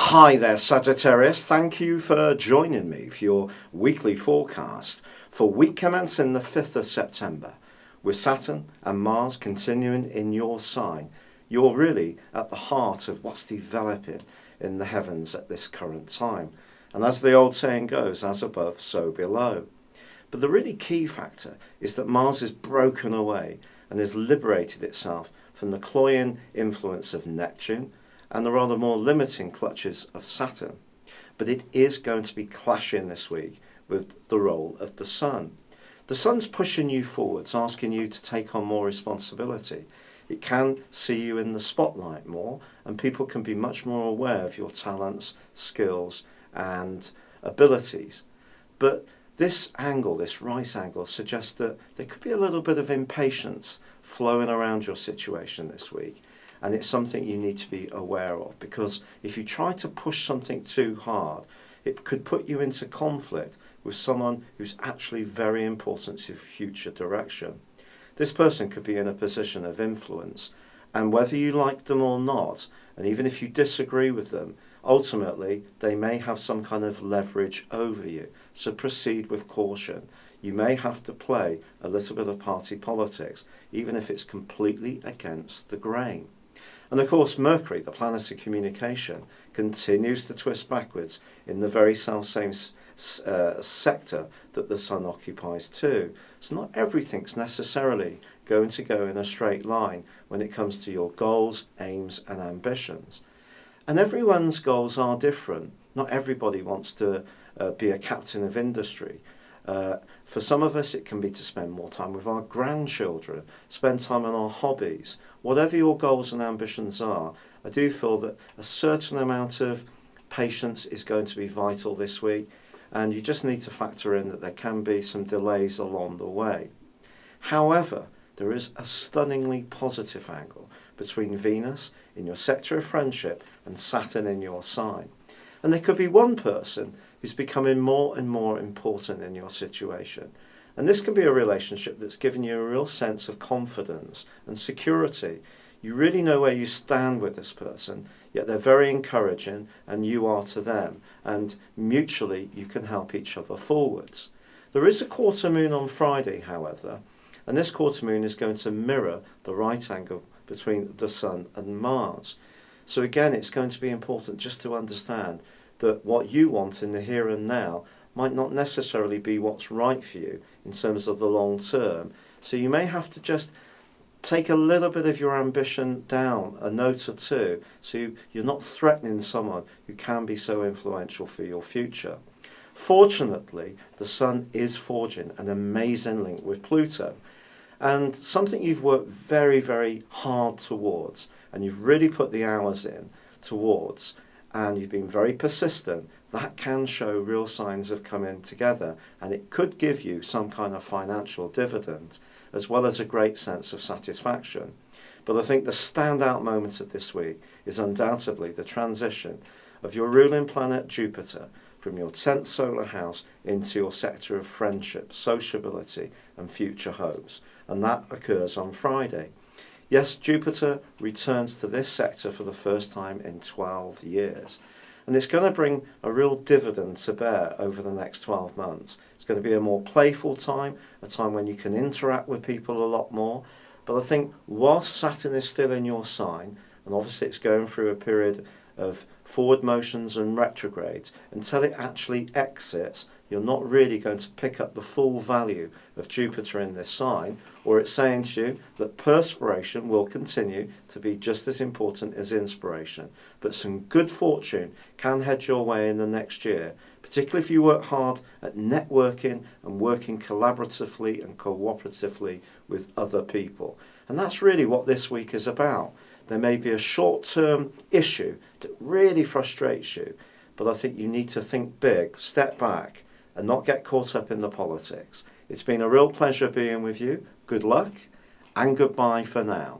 Hi there, Sagittarius. Thank you for joining me for your weekly forecast for week commencing the 5th of September. With Saturn and Mars continuing in your sign, you're really at the heart of what's developing in the heavens at this current time. And as the old saying goes, as above, so below. But the really key factor is that Mars is broken away and has liberated itself from the cloying influence of Neptune and the rather more limiting clutches of Saturn. But it is going to be clashing this week with the role of the Sun. The Sun's pushing you forwards, asking you to take on more responsibility. It can see you in the spotlight more, and people can be much more aware of your talents, skills and abilities. But this angle, this right angle, suggests that there could be a little bit of impatience flowing around your situation this week. And it's something you need to be aware of, because if you try to push something too hard, it could put you into conflict with someone who's actually very important to your future direction. This person could be in a position of influence, and whether you like them or not, and even if you disagree with them, ultimately they may have some kind of leverage over you. So proceed with caution. You may have to play a little bit of party politics, even if it's completely against the grain. And of course, Mercury, the planet of communication, continues to twist backwards in the very self-same sector that the Sun occupies too. So not everything's necessarily going to go in a straight line when it comes to your goals, aims and ambitions. And everyone's goals are different. Not everybody wants to be a captain of industry. For some of us, it can be to spend more time with our grandchildren, spend time on our hobbies. Whatever your goals and ambitions are, I do feel that a certain amount of patience is going to be vital this week, and you just need to factor in that there can be some delays along the way. However, there is a stunningly positive angle between Venus in your sector of friendship and Saturn in your sign. And there could be one person who's becoming more and more important in your situation. And this can be a relationship that's given you a real sense of confidence and security. You really know where you stand with this person, yet they're very encouraging and you are to them. And mutually you can help each other forwards. There is a quarter moon on Friday, however, and this quarter moon is going to mirror the right angle between the Sun and Mars. So again, it's going to be important just to understand that what you want in the here and now might not necessarily be what's right for you in terms of the long term. So you may have to just take a little bit of your ambition down a note or two, so you're not threatening someone who can be so influential for your future. Fortunately, the Sun is forging an amazing link with Pluto, and something you've worked very, very hard towards, and you've really put the hours in towards, and you've been very persistent, that can show real signs of coming together, and it could give you some kind of financial dividend as well as a great sense of satisfaction. But I think the standout moment of this week is undoubtedly the transition of your ruling planet Jupiter from your 10th solar house into your sector of friendship, sociability and future hopes, and that occurs on Friday. Yes, Jupiter returns to this sector for the first time in 12 years. And it's going to bring a real dividend to bear over the next 12 months. It's going to be a more playful time, a time when you can interact with people a lot more. But I think whilst Saturn is still in your sign, and obviously it's going through a period of forward motions and retrogrades, until it actually exits, you're not really going to pick up the full value of Jupiter in this sign, or it's saying to you that perspiration will continue to be just as important as inspiration. But some good fortune can head your way in the next year, particularly if you work hard at networking and working collaboratively and cooperatively with other people. And that's really what this week is about. There may be a short-term issue that really frustrates you, but I think you need to think big, step back, and not get caught up in the politics. It's been a real pleasure being with you. Good luck, and goodbye for now.